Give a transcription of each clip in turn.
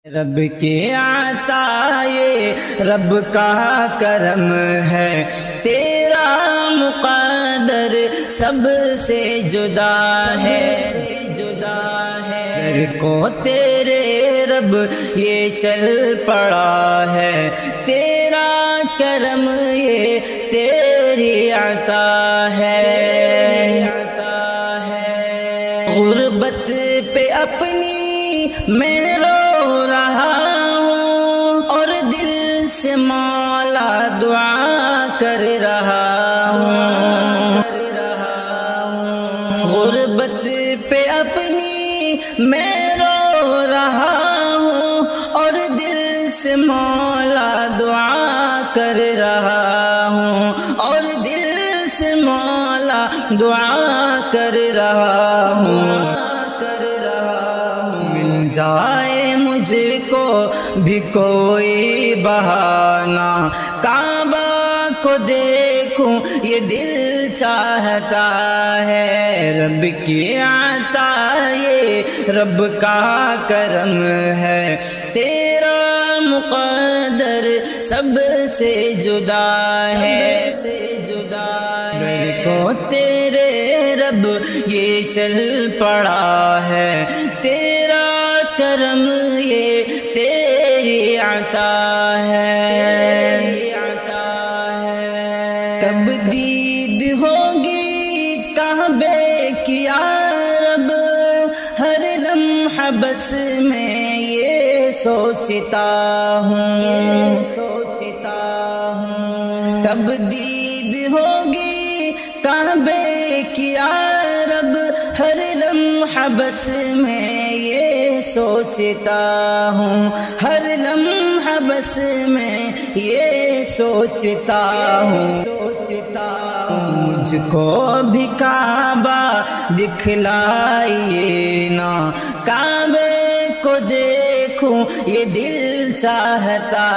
رب کی عطا یہ رب کا کرم ہے، تیرا مقدر سب سے جدا ہے، گھر کو تیرے رب یہ چل پڑا ہے، تیرا کرم یہ تیری عطا ہے۔ غربت پہ اپنی میں رو رہا ہوں اور دل سے مولا دعا کر رہا ہوں، غربت پہ اپنی میں رو رہا ہوں اور دل سے مولا دعا کر رہا ہوں، اور دل سے مولا دعا کر رہا ہوں۔ مل جائے مجھ کو بھی کوئی بہانہ، کعبہ کو دیکھوں یہ دل چاہتا ہے، رب کی عطا یہ رب کا کرم ہے، تیرا مقدر سب سے جدا ہے، گھر کو تیرے رب یہ چل پڑا ہے، تیرا کرم یہ تیری عطا ہے۔ کب دید ہوگی کعبے کی یا رب، ہر لمحہ بس میں یہ سوچتا ہوں، کب دید ہوگی کعبے کی یا رب، ہر لمحہ بس میں یہ سوچتا ہوں، ہر لمحہ بس میں یہ سوچتا ہوں، مجھ کو بھی کعبہ دکھلائیے نا، کعبے کو دیکھوں یہ دل چاہتا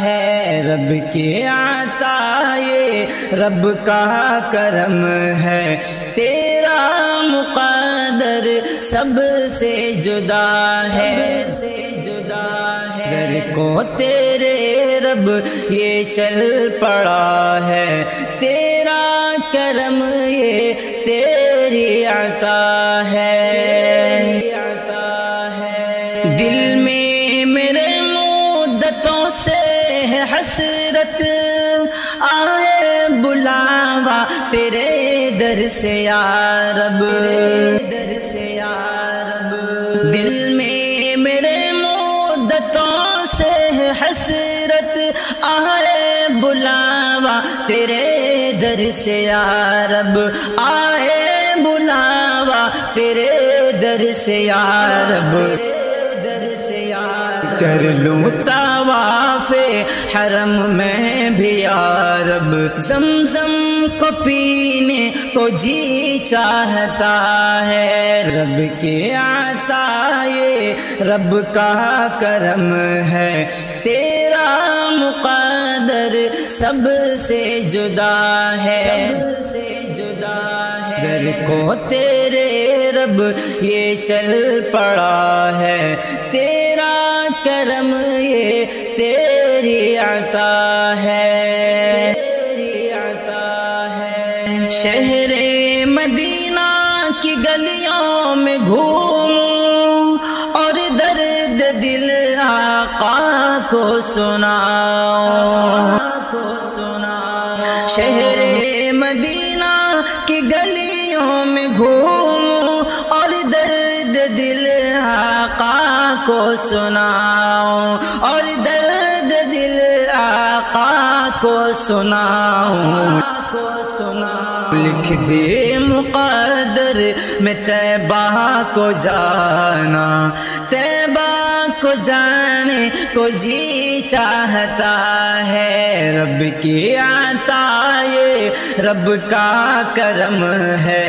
ہے، رب کی عطا یہ رب کا کرم ہے، تیرا مقدر سب سے جدا ہے، گھر کو تیرے رب یہ چل پڑا ہے، تیرا کرم یہ تیری عطا ہے۔ دل میں میرے مدتوں سے ہے حسرت، آئے بلاوا تیرے در سے یا رب، دل میں میرے مدتوں سے ہے حسرت، آئے بلاوا تیرے در سے یا رب، آئے بلاوا تیرے در سے یا رب، کر لوں طواف حرم میں بھی یا رب، زمزم کو پینے کو جی چاہتا ہے، رب کی عطا یہ رب کا کرم ہے، تیرا مقدر سب سے جدا ہے، گھر کو تیرے رب یہ چل پڑا ہے، تیرا کرم یہ تیری عطا ہے۔ شہر مدینہ کی گلیوں میں گھوموں اور درد دل آقا کو سناؤں، شہر مدینہ کی گلیوں میں گھوموں اور درد دل آقا کو سناؤں، اور درد دل آقا کو سناؤں، لکھ دے مقدر میں طیبہ کو جانا، طیبہ کو جانے کو جی چاہتا ہے، رب کی عطا یہ رب کا کرم ہے،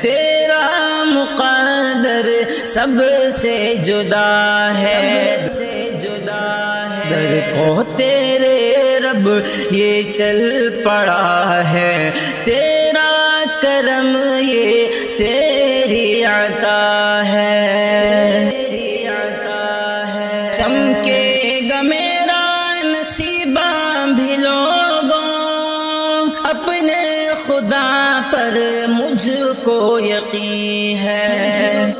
تیرا مقدر سب سے جدا ہے، در کو تیرے رب یہ چل پڑا ہے، تیرا کرم یہ تیری عطا ہے۔ چمکے گا میرا نصیبہ بھی لوگوں، اپنے خدا پر مجھ کو یقین ہے،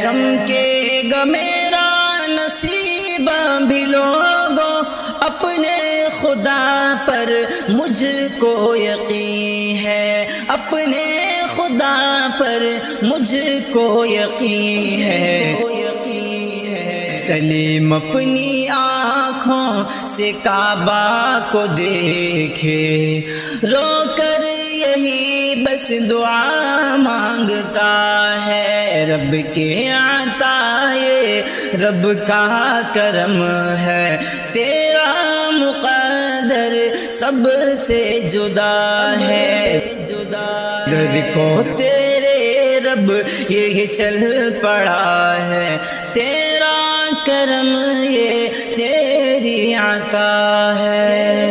چمکے گا میرا نصیبہ بھی لوگوں، اپنے خدا پر مجھ کو یقین ہے، اپنے خدا پر مجھ کو یقین ہے۔ سلیم اپنی آنکھوں سے کعبہ کو دیکھے، رو کر یہی بس دعا مانگتا ہے، رب کے عطا یہ رب کا کرم ہے، تیرا مقدر سب سے جدا ہے، در کو تیرے رب یہ چل پڑا ہے، تیرا کرم یہ تیری عطا ہے۔